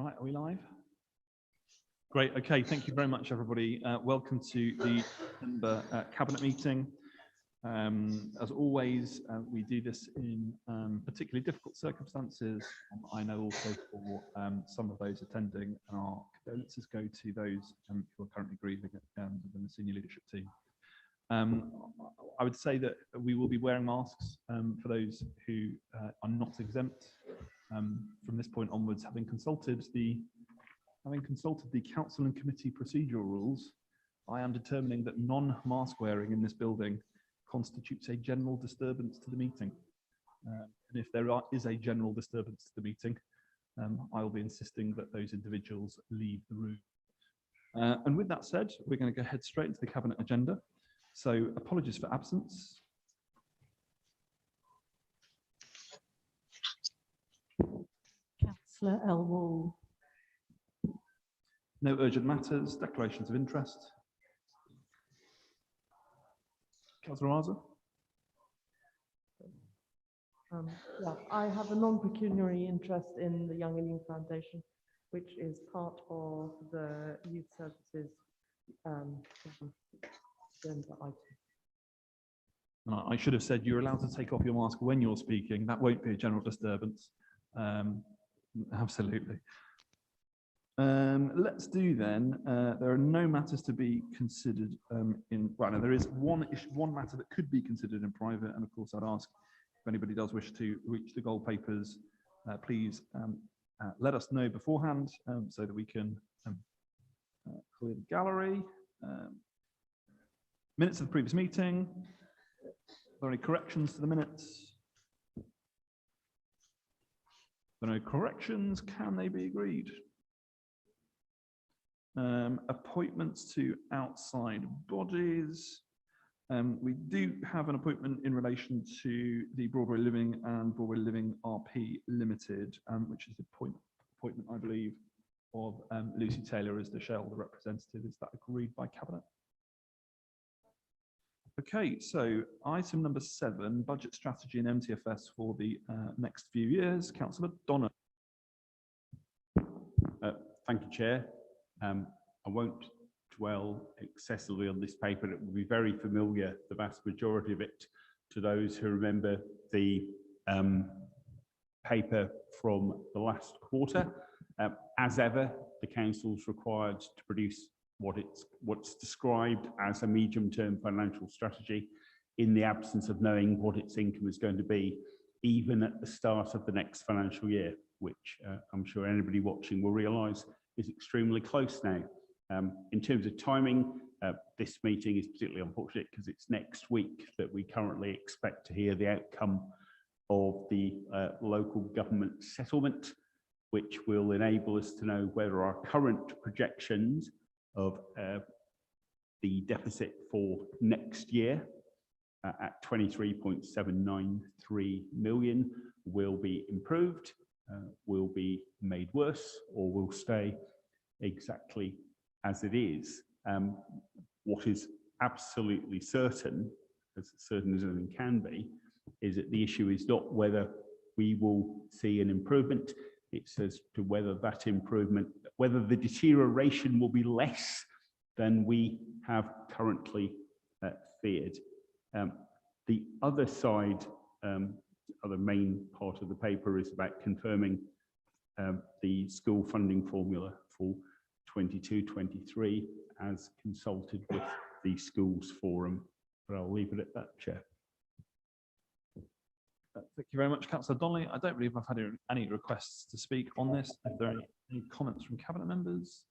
Right, are we live? Great, okay, thank you very much, everybody. Welcome to the December Cabinet meeting. As always, we do this in particularly difficult circumstances. I know also for some of those attending, and our condolences go to those who are currently grieving within the senior leadership team. I would say that we will be wearing masks for those who are not exempt. From this point onwards, having consulted the council and committee procedural rules, I am determining that non-mask wearing in this building constitutes a general disturbance to the meeting. And if there is a general disturbance to the meeting, I will be insisting that those individuals leave the room. And with that said, we're going to go ahead straight into the cabinet agenda. So apologies for absence. Councillor Elwall. No urgent matters, declarations of interest. Councillor Raza. Yeah, I have a non-pecuniary interest in the Young Ealing Foundation, which is part of the youth services agenda item. I should have said you're allowed to take off your mask when you're speaking. That won't be a general disturbance. Absolutely. Let's do then. There are no matters to be considered right now. There is one matter that could be considered in private, and of course, I'd ask if anybody does wish to reach the gold papers, please let us know beforehand so that we can clear the gallery. Minutes of the previous meeting. Are there any corrections to the minutes? If there are no corrections, can they be agreed? Appointments to outside bodies. We do have an appointment in relation to the Broadway Living and Broadway Living RP Limited, which is the appointment, I believe, of Lucy Taylor as the shareholder representative. Is that agreed by Cabinet? Okay, so item number 7, budget strategy and MTFS for the next few years. Councillor Donna. Thank you, Chair. I won't dwell excessively on this paper. It will be very familiar, the vast majority of it, to those who remember the paper from the last quarter. As ever, the Council is required to produce what's described as a medium-term financial strategy in the absence of knowing what its income is going to be, even at the start of the next financial year, which I'm sure anybody watching will realise is extremely close now. In terms of timing, this meeting is particularly unfortunate because it's next week that we currently expect to hear the outcome of the local government settlement, which will enable us to know whether our current projections of the deficit for next year at 23.793 million will be improved, will be made worse, or will stay exactly as it is. What is absolutely certain, as certain as anything can be, is that the issue is not whether we will see an improvement. It's as to whether that improvement, whether the deterioration will be less than we have currently feared. The other side, other main part of the paper is about confirming the school funding formula for 22-23 as consulted with the schools forum. But I'll leave it at that, Chair. Thank you very much, Councillor Donnelly. I don't believe I've had any requests to speak on this. If there are any comments from Cabinet members,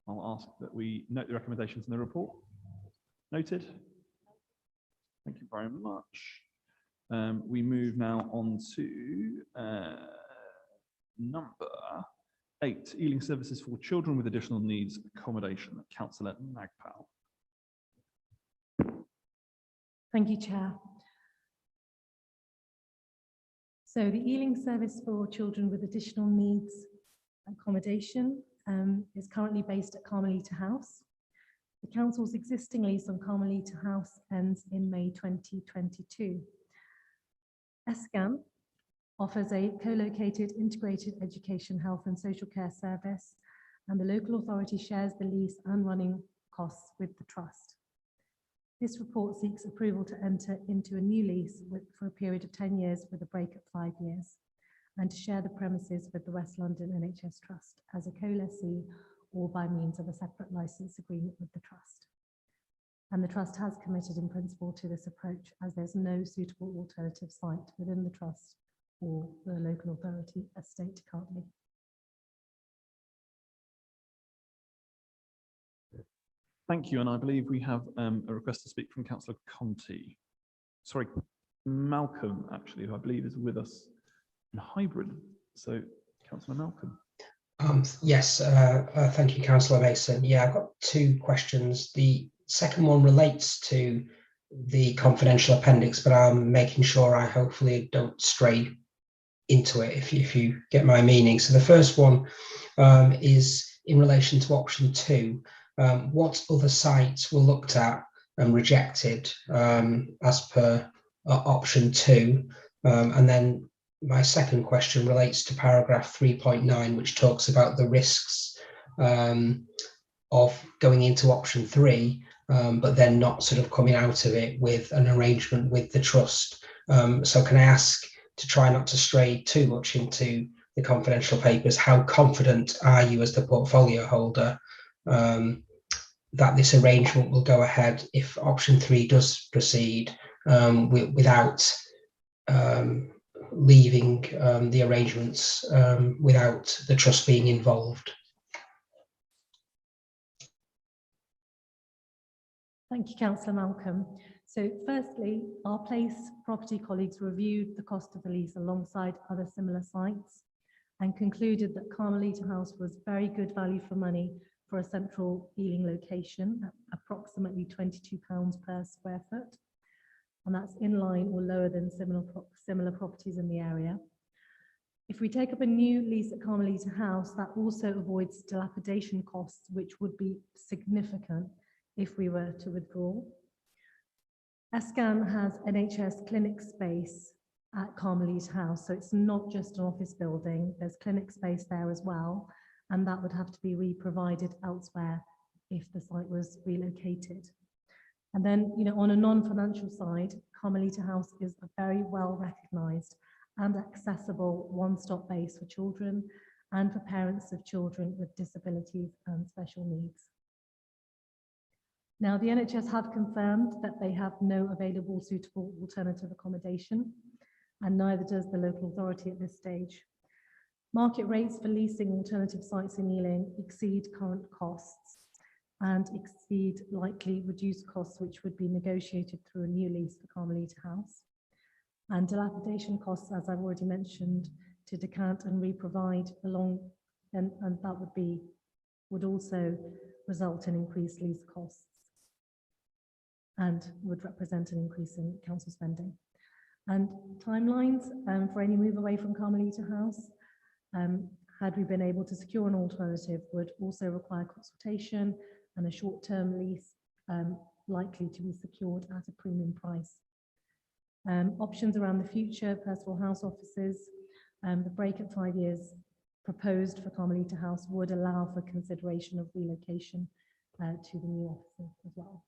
I'll ask that we note the recommendations in the report. Noted. Thank you very much. We move now on to number 8, Ealing Services for Children with Additional Needs Accommodation. Councillor Nagpal. Thank you, Chair. So the Ealing Service for Children with Additional Needs Accommodation is currently based at Carmelita House. The Council's existing lease on Carmelita House ends in May 2022. Costigan offers a co-located integrated education, health and social care service, and the local authority shares the lease and running costs with the trust. This report seeks approval to enter into a new lease for a period of 10 years with a break at 5 years, and to share the premises with the West London NHS Trust as a co-lessee or by means of a separate license agreement with the trust. And the trust has committed in principle to this approach, as there's no suitable alternative site within the trust or the local authority estate currently. Thank you, and I believe we have a request to speak from Councillor Conti. Sorry, Malcolm, actually, who I believe is with us in hybrid. So, Councillor Malcolm. Yes, thank you, Councillor Mason. Yeah, I've got two questions. The second one relates to the confidential appendix, but I'm making sure I hopefully don't stray into it, if you get my meaning. So the first one is in relation to option 2. What other sites were looked at and rejected as per option 2? And then my second question relates to paragraph 3.9, which talks about the risks of going into option 3, but then not sort of coming out of it with an arrangement with the trust. So can I ask, to try not to stray too much into the confidential papers, how confident are you as the portfolio holder that this arrangement will go ahead if option 3 does proceed without leaving the arrangements without the trust being involved? Thank you, Councillor Malcolm. So firstly, our place property colleagues reviewed the cost of the lease alongside other similar sites and concluded that Carmelita House was very good value for money for a central Ealing location at approximately £22 per square foot. And that's in line or lower than similar properties in the area. If we take up a new lease at Carmelita House, that also avoids dilapidation costs, which would be significant if we were to withdraw. Costigan has NHS clinic space at Carmelita House, so it's not just an office building, there's clinic space there as well, and that would have to be re-provided elsewhere if the site was relocated. And then, on a non-financial side, Carmelita House is a very well recognised and accessible one-stop base for children and for parents of children with disabilities and special needs. Now, the NHS have confirmed that they have no available suitable alternative accommodation, and neither does the local authority at this stage. Market rates for leasing alternative sites in Ealing exceed current costs and exceed likely reduced costs, which would be negotiated through a new lease for Carmelita House. And dilapidation costs, as I've already mentioned, to decant and re-provide along, and that would also result in increased lease costs and would represent an increase in council spending. And timelines for any move away from Carmelita House, had we been able to secure an alternative, would also require consultation and a short-term lease likely to be secured at a premium price. Options around the future, Percival House offices, the break at 5 years proposed for Carmelita House would allow for consideration of relocation to the new offices as well.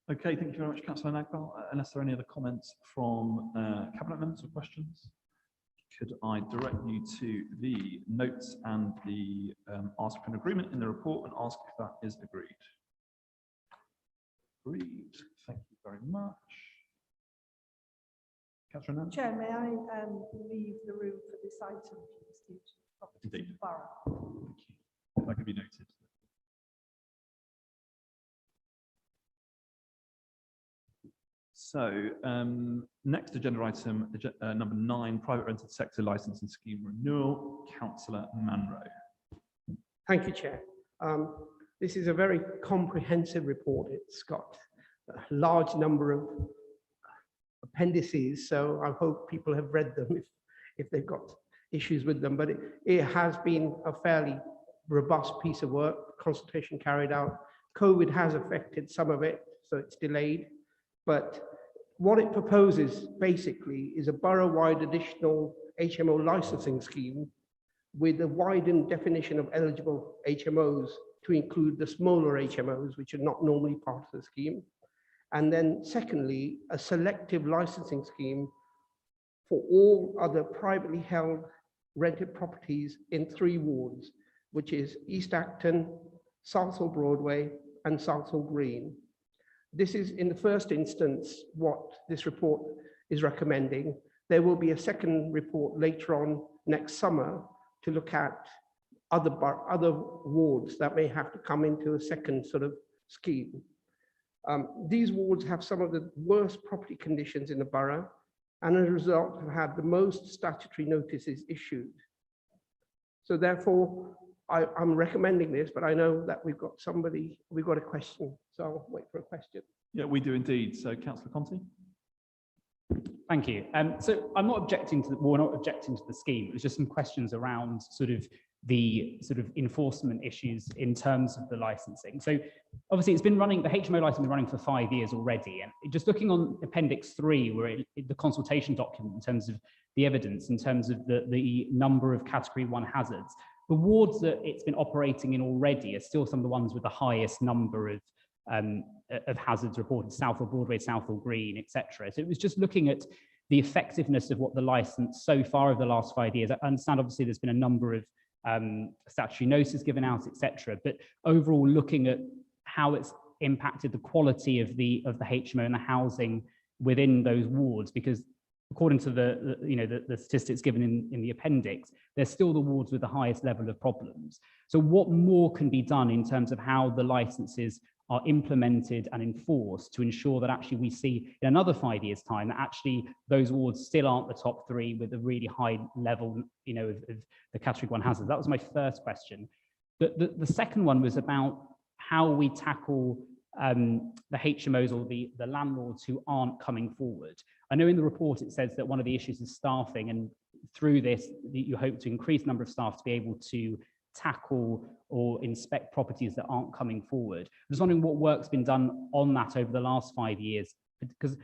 Okay, thank you very much, Councillor Nagbal. Unless there are any other comments from Cabinet members or questions, could I direct you to the notes and the ask for an agreement in the report and ask if that is agreed? Agreed. Thank you very much. Councillor Nance? Chair, may I leave the room for this item, please, due to properties in the borough? Thank you. If that could be noted. So, next agenda item, number 9, private rented sector licensing scheme renewal. Councillor Manro. Thank you, Chair. This is a very comprehensive report. It's got a large number of appendices, so I hope people have read them if they've got issues with them. But it has been a fairly robust piece of work, consultation carried out. COVID has affected some of it, so it's delayed. But what it proposes basically is a borough-wide additional HMO licensing scheme with a widened definition of eligible HMOs to include the smaller HMOs, which are not normally part of the scheme. And then secondly, a selective licensing scheme for all other privately held rented properties in 3 wards, which is East Acton, Southall Broadway, and Southall Green. This is, in the first instance, what this report is recommending. There will be a second report later on next summer to look at other wards that may have to come into a second sort of scheme. These wards have some of the worst property conditions in the borough, and as a result have had the most statutory notices issued. So therefore, I'm recommending this, but I know that we've got a question, so I'll wait for a question. Yeah, we do indeed. So Councillor Conti. Thank you. So I'm not objecting to we're not objecting to the scheme. There's just some questions around the enforcement issues in terms of the licensing. So obviously it's been running, the HMO license has been running for 5 years already. And just looking on Appendix 3, where the consultation document in terms of the evidence, in terms of the number of Category 1 hazards, the wards that it's been operating in already are still some of the ones with the highest number of hazards reported: Southall Broadway, Southall Green, etc. So it was just looking at the effectiveness of what the license so far over the last 5 years. I understand obviously there's been a number of statutory notices given out, etc. But overall, looking at how it's impacted the quality of the HMO and the housing within those wards, because according to the statistics given in the appendix, they're still the wards with the highest level of problems. So what more can be done in terms of how the licenses are implemented and enforced to ensure that actually we see in another 5 years' time that actually those wards still aren't the top 3 with a really high level, of the Category 1 hazard? That was my first question. The second one was about how we tackle the HMOs or the landlords who aren't coming forward. I know in the report it says that one of the issues is staffing, and through this you hope to increase the number of staff to be able to tackle or inspect properties that aren't coming forward. I'm just wondering what work's been done on that over the last 5 years, because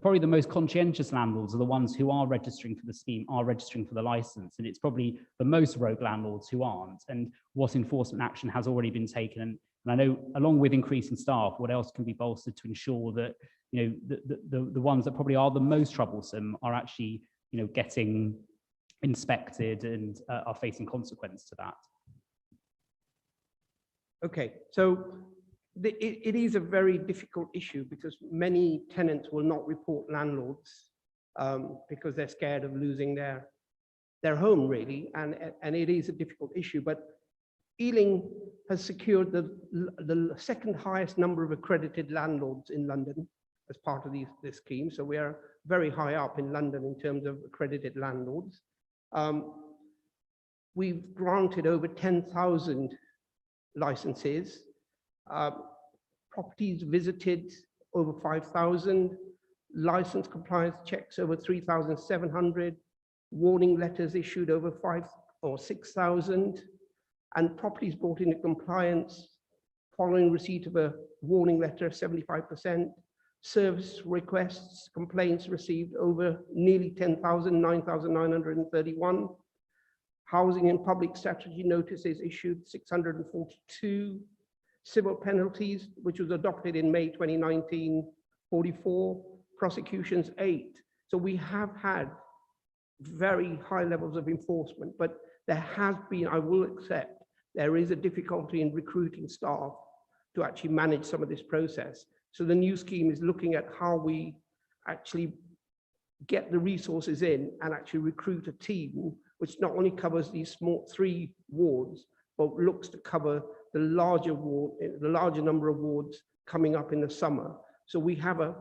probably the most conscientious landlords are the ones who are registering for the scheme, are registering for the license, and it's probably the most rogue landlords who aren't, and what enforcement action has already been taken. And I know, along with increasing staff, what else can be bolstered to ensure that the ones that probably are the most troublesome are actually getting inspected and are facing consequence to that? Okay, so it is a very difficult issue because many tenants will not report landlords because they're scared of losing their home, really, and it is a difficult issue. But Ealing has secured the second highest number of accredited landlords in London as part of this scheme. So we are very high up in London in terms of accredited landlords. We've granted over 10,000 licenses, properties visited over 5,000, license compliance checks over 3,700, warning letters issued over 5,000 or 6,000, and properties brought into compliance following receipt of a warning letter, 75%, service requests, complaints received over nearly 10,000, 9,931, housing and public statutory notices issued 642, civil penalties, which was adopted in May 2019, 44, prosecutions 8. So we have had very high levels of enforcement, but there has been, I will accept, there is a difficulty in recruiting staff to actually manage some of this process. So the new scheme is looking at how we actually get the resources in and actually recruit a team which not only covers these small 3 wards, but looks to cover the larger number of wards coming up in the summer. So we have a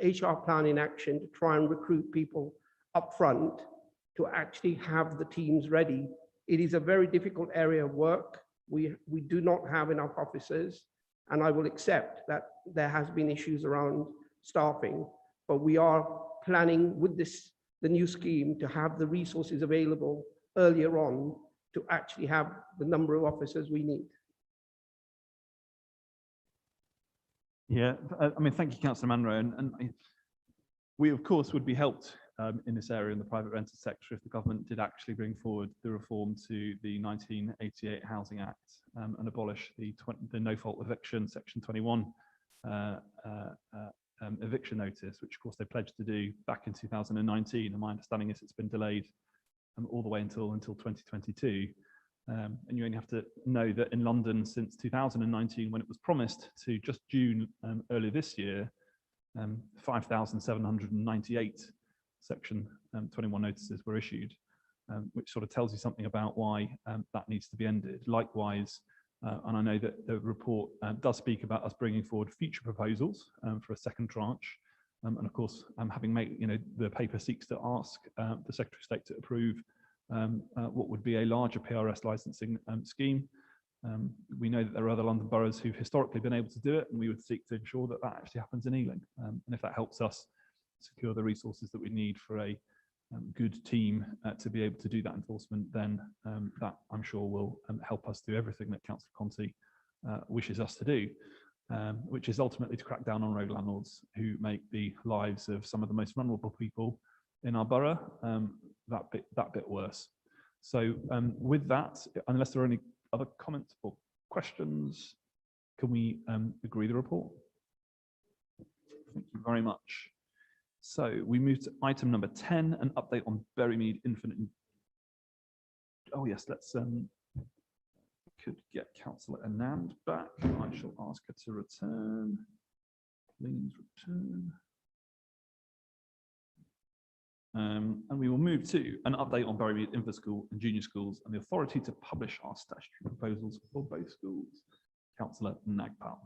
HR plan in action to try and recruit people up front to actually have the teams ready. It is a very difficult area of work. We do not have enough officers, and I will accept that there has been issues around staffing, but we are planning with the new scheme to have the resources available earlier on to actually have the number of officers we need. Yeah, I mean, thank you, Councillor Munro. And We, of course, would be helped in this area in the private rented sector if the government did actually bring forward the reform to the 1988 Housing Act and abolish the no-fault eviction, Section 21 eviction notice, which, of course, they pledged to do back in 2019. And my understanding is it's been delayed all the way until 2022. And you only have to know that in London since 2019, when it was promised, to just June earlier this year, 5,798 Section 21 notices were issued, which sort of tells you something about why that needs to be ended. Likewise, and I know that the report does speak about us bringing forward future proposals for a second tranche. And of course, having made, the paper seeks to ask the Secretary of State to approve what would be a larger PRS licensing scheme. We know that there are other London boroughs who've historically been able to do it, and we would seek to ensure that that actually happens in Ealing. And if that helps us secure the resources that we need for a good team to be able to do that enforcement, then that, I'm sure, will help us do everything that Councillor Conti wishes us to do, which is ultimately to crack down on road landlords who make the lives of some of the most vulnerable people in our borough that bit worse. So with that, unless there are any other comments or questions, can we agree the report? Thank you very much. So we move to item number 10, an update on Berrymead Infant. Oh yes, let's could get Councillor Anand back. I shall ask her to return. Please return. And we will move to an update on Berrymead Infant School and Junior Schools and the authority to publish our statutory proposals for both schools. Councillor Nagpal.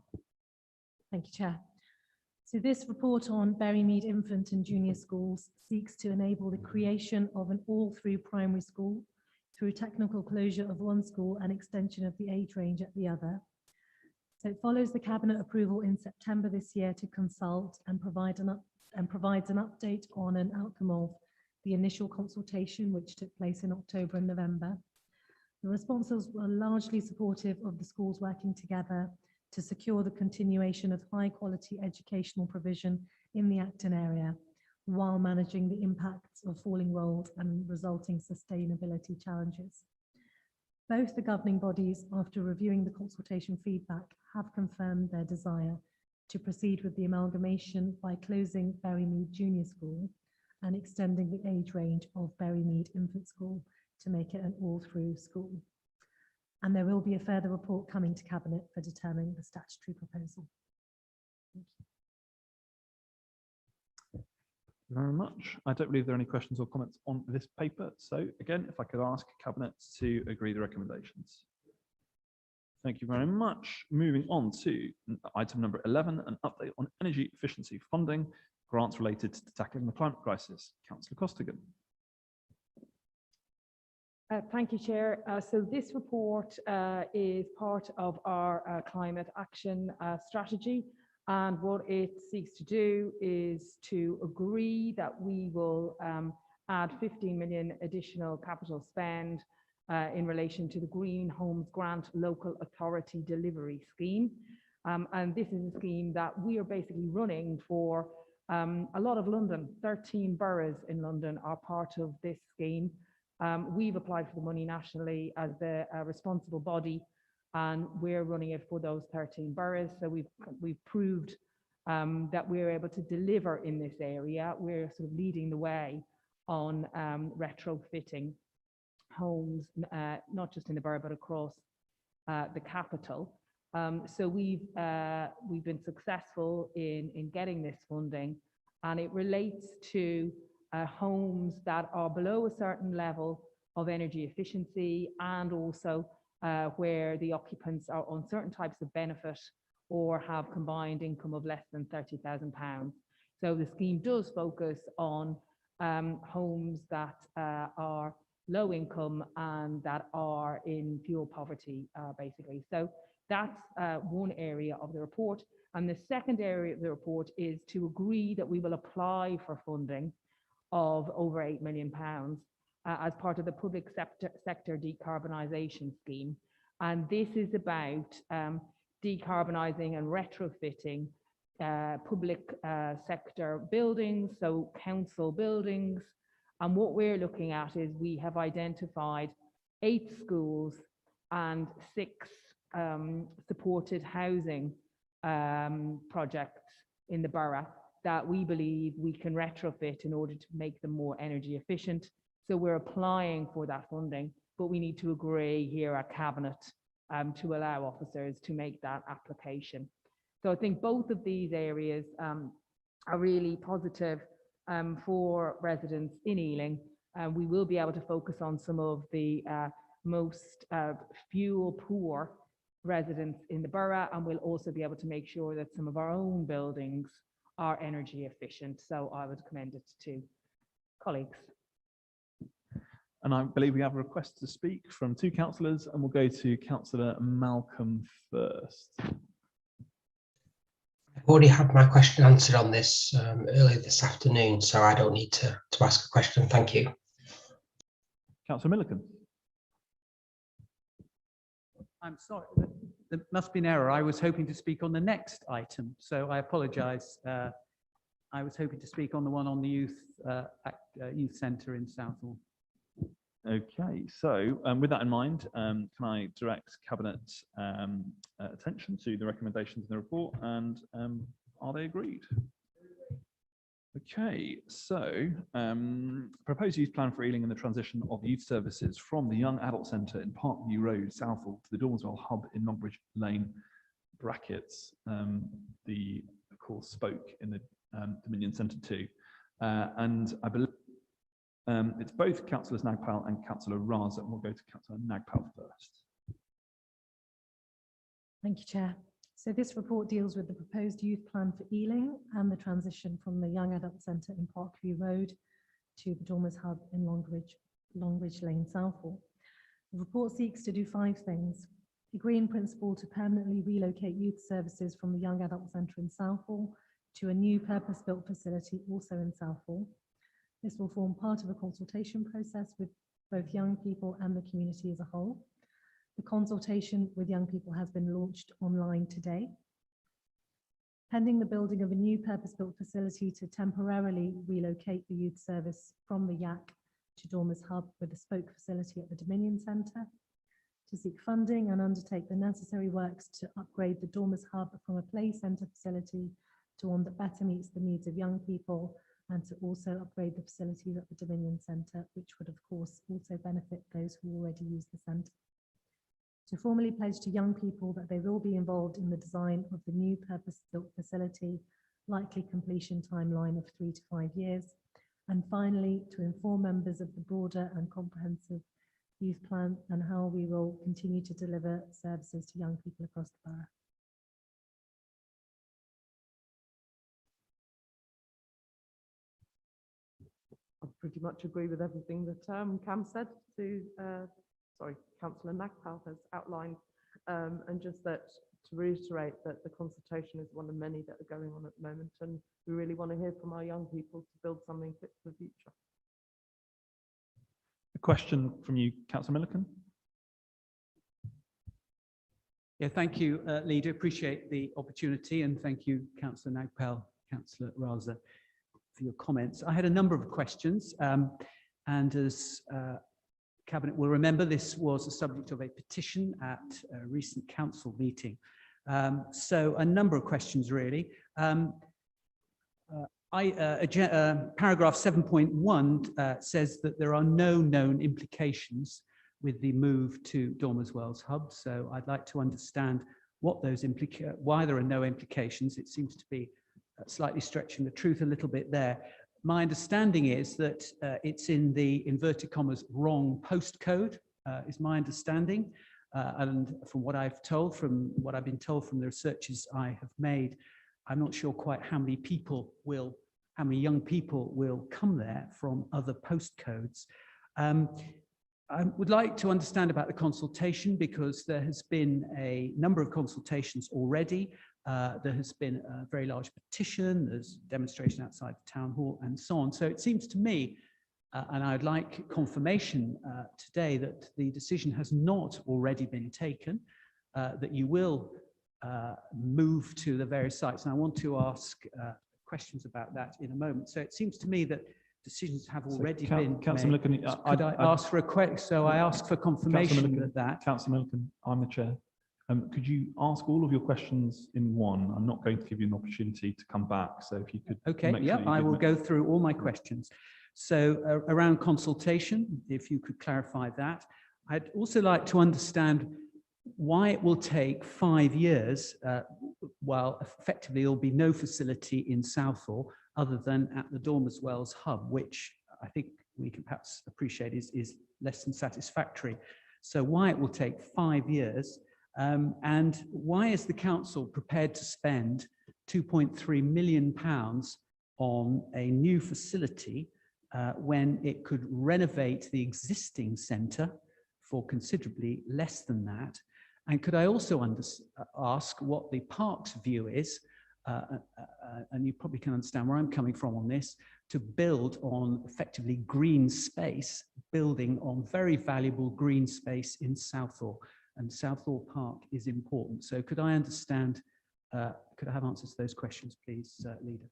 Thank you, Chair. So this report on Berrymead Infant and Junior Schools seeks to enable the creation of an all-through primary school through technical closure of one school and extension of the age range at the other. So it follows the Cabinet approval in September this year to consult and provides an update on an outcome of the initial consultation, which took place in October and November. The responses were largely supportive of the schools working together to secure the continuation of high quality educational provision in the Acton area, while managing the impacts of falling rolls and resulting sustainability challenges. Both the governing bodies, after reviewing the consultation feedback, have confirmed their desire to proceed with the amalgamation by closing Berrymead Junior School and extending the age range of Berrymead Infant School to make it an all-through school. And there will be a further report coming to Cabinet for determining the statutory proposal. Thank you. Very much. I don't believe there are any questions or comments on this paper. So again, if I could ask Cabinet to agree the recommendations. Thank you very much. Moving on to item number 11, an update on energy efficiency funding, grants related to tackling the climate crisis. Councillor Costigan. Thank you, Chair. So this report is part of our climate action strategy, and what it seeks to do is to agree that we will add 15 million additional capital spend in relation to the Green Homes Grant Local Authority Delivery Scheme. And this is a scheme that we are basically running for a lot of London. 13 boroughs in London are part of this scheme. We've applied for the money nationally as the responsible body, and we're running it for those 13 boroughs. So we've proved that we're able to deliver in this area. We're sort of leading the way on retrofitting homes, not just in the borough, but across the capital. So we've been successful in getting this funding, and it relates to homes that are below a certain level of energy efficiency, and also where the occupants are on certain types of benefit or have combined income of less than £30,000. So the scheme does focus on homes that are low income and that are in fuel poverty, basically. So that's one area of the report. And the second area of the report is to agree that we will apply for funding of over £8 million as part of the public sector decarbonisation scheme. And this is about decarbonising and retrofitting public sector buildings, so council buildings. And what we're looking at is we have identified 8 schools and 6 supported housing projects in the borough that we believe we can retrofit in order to make them more energy efficient. So we're applying for that funding, but we need to agree here at Cabinet to allow officers to make that application. So I think both of these areas are really positive for residents in Ealing. We will be able to focus on some of the most fuel poor residents in the borough, and we'll also be able to make sure that some of our own buildings are energy efficient. So I would commend it to colleagues. And I believe we have a request to speak from 2 councillors, and we'll go to Councillor Malcolm first. I've already had my question answered on this earlier this afternoon, so I don't need to ask a question. Thank you. Councillor Milliken. I'm sorry, there must be an error. I was hoping to speak on the next item, so I apologise. I was hoping to speak on the one on the youth centre in Southall. Okay, so with that in mind, can I direct Cabinet attention to the recommendations in the report, and are they agreed? Okay, so proposed youth plan for Ealing and the transition of youth services from the Young Adult Centre in Parkview Road, Southall, to the Dormerswell Hub in Longbridge Lane, brackets, the of course spoke in the Dominion Centre too. And I believe it's both Councillors Nagpal and Councillor Raza, and we'll go to Councillor Nagpal first. Thank you, Chair. So this report deals with the proposed youth plan for Ealing and the transition from the Young Adult Centre in Parkview Road to the Dormers Hub in Longbridge Lane, Southall. The report seeks to do 5 things. Agree in principle to permanently relocate youth services from the Young Adult Centre in Southall to a new purpose-built facility also in Southall. This will form part of a consultation process with both young people and the community as a whole. The consultation with young people has been launched online today. Pending the building of a new purpose-built facility to temporarily relocate the youth service from the YAC to Dormers Hub with a spoke facility at the Dominion Centre. To seek funding and undertake the necessary works to upgrade the Dormers Hub from a play centre facility to one that better meets the needs of young people, and to also upgrade the facilities at the Dominion Centre, which would of course also benefit those who already use the centre. To formally pledge to young people that they will be involved in the design of the new purpose-built facility, likely completion timeline of 3 to 5 years. And finally, to inform members of the broader and comprehensive youth plan and how we will continue to deliver services to young people across the borough. I pretty much agree with everything that Cam said. Councillor Nagpal has outlined, and just that to reiterate that the consultation is one of many that are going on at the moment, and we really want to hear from our young people to build something fit for the future. A question from you, Councillor Milliken. Yeah, thank you, Leader. Appreciate the opportunity, and thank you, Councillor Nagpal, Councillor Raza, for your comments. I had a number of questions, and as Cabinet will remember, this was the subject of a petition at a recent council meeting. So a number of questions really. Paragraph 7.1 says that there are no known implications with the move to Dormerswell's Hub. So I'd like to understand what those why there are no implications. It seems to be slightly stretching the truth a little bit there. My understanding is that it's in the inverted commas wrong postcode, is my understanding. And from what I've been told from the researches I have made, I'm not sure quite how many young people will come there from other postcodes. I would like to understand about the consultation, because there has been a number of consultations already. There has been a very large petition, there's demonstration outside the town hall and so on. So it seems to me, and I'd like confirmation today that the decision has not already been taken, that you will move to the various sites. And I want to ask questions about that in a moment. So it seems to me that decisions have already been Councillor made. Milliken, I asked for I asked for confirmation that. Councillor Milliken, I'm the chair. Could you ask all of your questions in one? I'm not going to give you an opportunity to come back. So if you could. Okay, yeah, I will go through all my questions. So around consultation, if you could clarify that. I'd also like to understand why it will take 5 years while effectively there will be no facility in Southall other than at the Dormers Wells hub, which I think we can perhaps appreciate is less than satisfactory. So why it will take 5 years, and why is the council prepared to spend £2.3 million on a new facility when it could renovate the existing centre for considerably less than that? And could I also ask what the park's view is, and you probably can understand where I'm coming from on this, to build on effectively green space, building on very valuable green space in Southall, and Southall Park is important. So could I understand, could I have answers to those questions, please, Leader?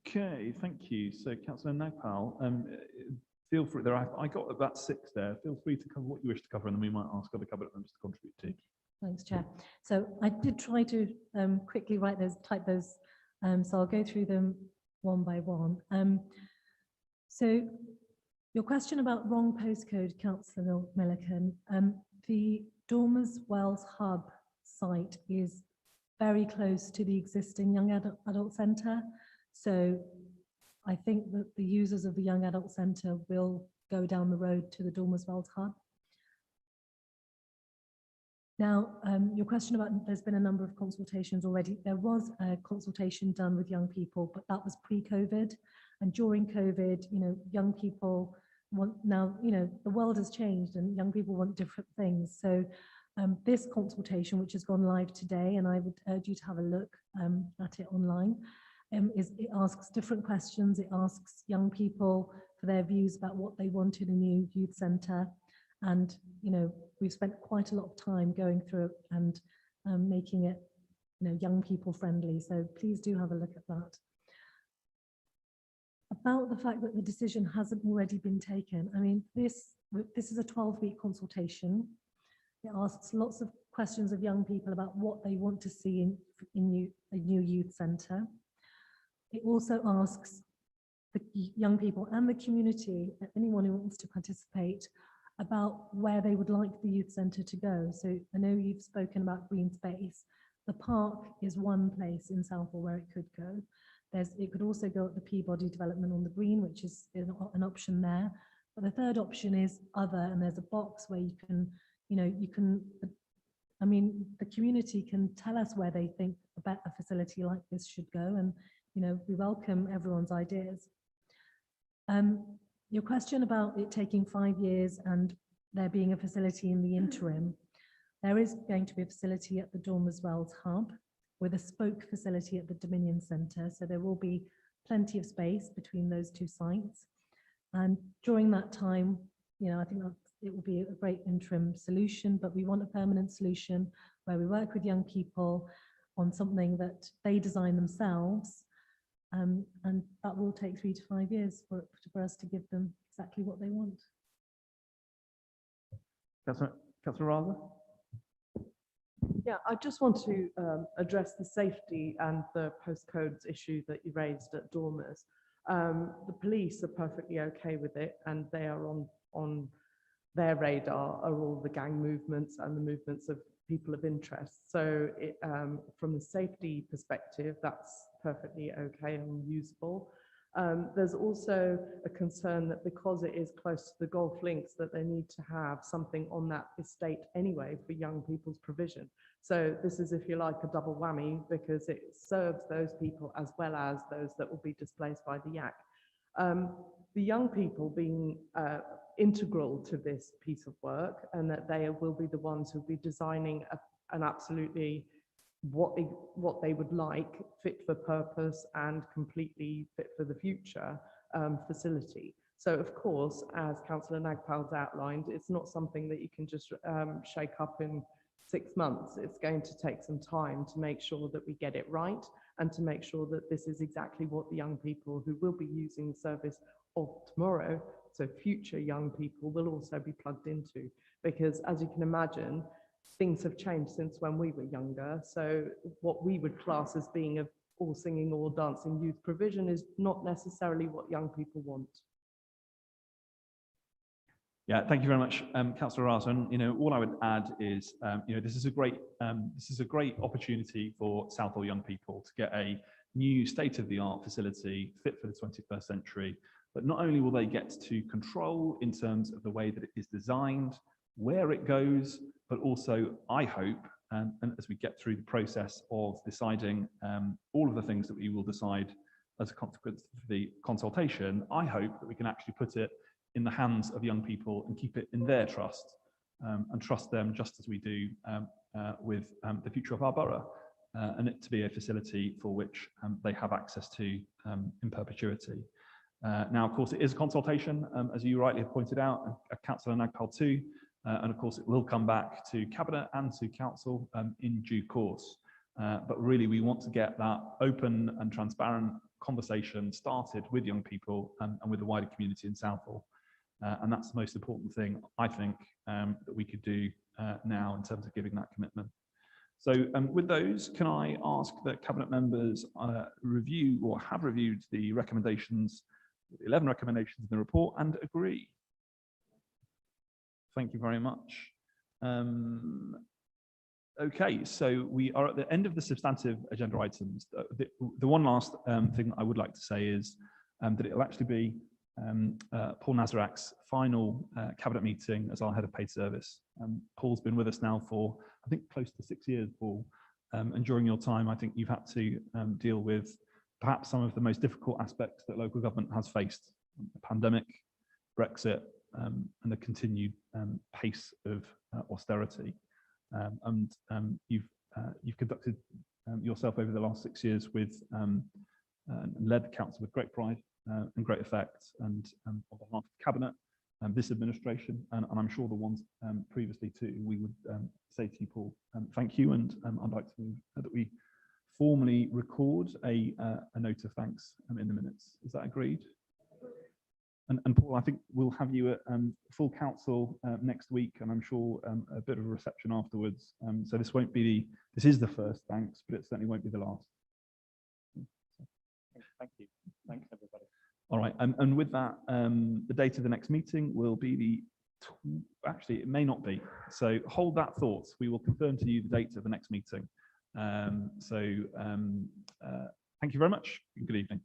Okay, thank you. So Councillor Nagpal, feel free, I got about 6 there. Feel free to cover what you wish to cover, and then we might ask other cabinet members to contribute too. Thanks, Chair. So I did try to quickly type those, so I'll go through them one by one. So your question about wrong postcode, Councillor Milliken, the Dormers Wells Hub site is very close to the existing young adult centre. So I think that the users of the young adult centre will go down the road to the Dormers Wells Hub. Now, your question about there's been a number of consultations already. There was a consultation done with young people, but that was pre-COVID. And during COVID, young people want now, the world has changed and young people want different things. So this consultation, which has gone live today, and I would urge you to have a look at it online, it asks different questions. It asks young people for their views about what they want in a new youth centre. And, we've spent quite a lot of time going through it and making it, young people friendly. So please do have a look at that. About the fact that the decision hasn't already been taken. I mean, this is a 12-week consultation. It asks lots of questions of young people about what they want to see in a new youth centre. It also asks the young people and the community, anyone who wants to participate, about where they would like the youth centre to go. So I know you've spoken about green space. The park is one place in Southall where it could go. It could also go at the Peabody development on the green, which is an option there. But the third option is other, and there's a box where you can, the community can tell us where they think a facility like this should go, and we welcome everyone's ideas. Your question about it taking 5 years and there being a facility in the interim, there is going to be a facility at the Dormers Wells Hub with a spoke facility at the Dominion Centre. So there will be plenty of space between those two sites. And during that time, I think that it will be a great interim solution, but we want a permanent solution where we work with young people on something that they design themselves. And that will take 3 to 5 years for us to give them exactly what they want. Councillor Raza? Yeah, I just want to address the safety and the postcodes issue that you raised at Dormers. The police are perfectly okay with it, and they are on their radar are all the gang movements and the movements of people of interest. So from the safety perspective, that's perfectly okay and usable. There's also a concern that because it is close to the golf links, that they need to have something on that estate anyway for young people's provision. So this is, if you like, a double whammy, because it serves those people as well as those that will be displaced by the yak. The young people being integral to this piece of work, and that they will be the ones who will be designing an absolutely what they would like, fit for purpose and completely fit for the future facility. So of course, as Councillor Nagpal's outlined, it's not something that you can just shake up in 6 months. It's going to take some time to make sure that we get it right and to make sure that this is exactly what the young people who will be using the service of tomorrow, so future young people, will also be plugged into. Because as you can imagine, things have changed since when we were younger. So what we would class as being a all singing, all dancing youth provision is not necessarily what young people want. Yeah, thank you very much, Councillor Raz. And all I would add is, this is a great opportunity for Southall young people to get a new state-of-the-art facility fit for the 21st century. But not only will they get to control in terms of the way that it is designed, where it goes, but also, I hope, and as we get through the process of deciding all of the things that we will decide as a consequence of the consultation, I hope that we can actually put it in the hands of young people and keep it in their trust, and trust them just as we do with the future of our borough, and it to be a facility for which they have access to in perpetuity. Now, of course, it is a consultation, as you rightly have pointed out, Councillor Nagpal too, and of course it will come back to Cabinet and to Council in due course. But really we want to get that open and transparent conversation started with young people and with the wider community in Southall. And that's the most important thing, I think, that we could do now in terms of giving that commitment. So with those, can I ask that Cabinet members review or have reviewed the recommendations, the 11 recommendations in the report, and agree? Thank you very much. Okay, so we are at the end of the substantive agenda items. The one last thing I would like to say is that it will actually be Paul Nazarak's final Cabinet meeting as our head of paid service. Paul's been with us now for, I think, close to 6 years, Paul. And during your time, I think you've had to deal with perhaps some of the most difficult aspects that local government has faced: the pandemic, Brexit, and the continued pace of austerity. You've conducted yourself over the last 6 years with led the council with great pride and great effect, and on behalf of Cabinet and this administration, and I'm sure the ones previously too, we would say to you, Paul, thank you, and I'd like to move that we formally record a note of thanks in the minutes. Is that agreed? And Paul, I think we'll have you at full council next week, and I'm sure a bit of a reception afterwards. So this won't be this is the first thanks, but it certainly won't be the last. Thank you. Thanks, everybody. All right, and with that, the date of the next meeting will be actually, it may not be. So hold that thought. We will confirm to you the date of the next meeting. Thank you very much. Good evening.